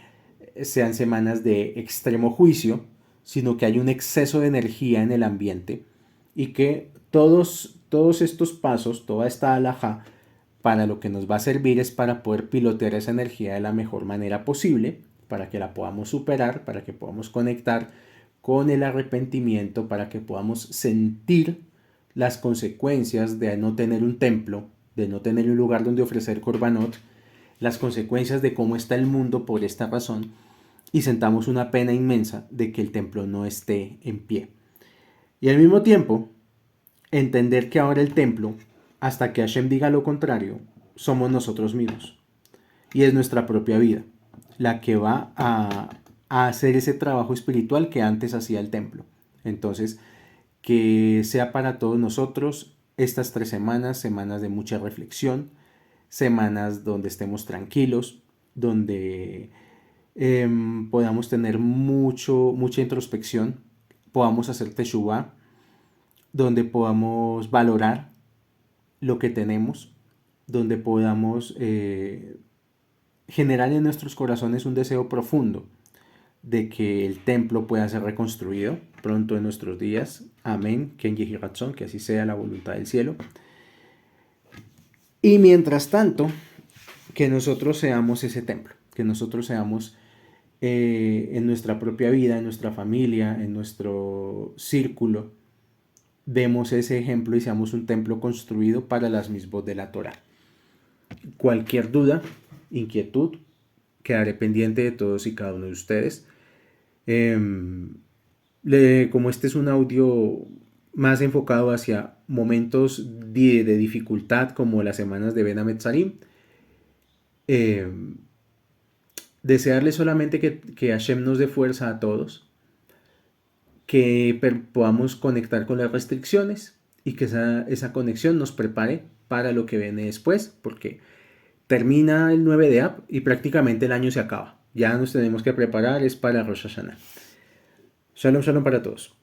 sean semanas de extremo juicio, sino que hay un exceso de energía en el ambiente y que todos estos pasos, toda esta alhaja, para lo que nos va a servir es para poder pilotear esa energía de la mejor manera posible, para que la podamos superar, para que podamos conectar con el arrepentimiento, para que podamos sentir las consecuencias de no tener un templo, de no tener un lugar donde ofrecer korbanot, las consecuencias de cómo está el mundo por esta razón, y sentamos una pena inmensa de que el templo no esté en pie. Y al mismo tiempo, entender que ahora el templo, hasta que Hashem diga lo contrario, somos nosotros mismos. Y es nuestra propia vida la que va a hacer ese trabajo espiritual que antes hacía el templo. Entonces, que sea para todos nosotros estas 3 semanas, semanas de mucha reflexión, semanas donde estemos tranquilos, donde podamos tener mucha introspección, podamos hacer teshuvah, donde podamos valorar lo que tenemos, donde podamos generar en nuestros corazones un deseo profundo de que el templo pueda ser reconstruido pronto en nuestros días. Amén. Ken Yehi Ratzon, que así sea la voluntad del cielo. Y mientras tanto, que nosotros seamos ese templo, que nosotros seamos en nuestra propia vida, en nuestra familia, en nuestro círculo, demos ese ejemplo y seamos un templo construido para las misbot de la Torah. Cualquier duda, inquietud, quedaré pendiente de todos y cada uno de ustedes. Como este es un audio más enfocado hacia momentos de dificultad como las semanas de Ben Hametzarim, desearle solamente que Hashem nos dé fuerza a todos, que podamos conectar con las restricciones y que esa conexión nos prepare para lo que viene después, porque termina el 9 de Ab y prácticamente el año se acaba. Ya nos tenemos que preparar, es para Rosh Hashanah. Shalom, shalom para todos.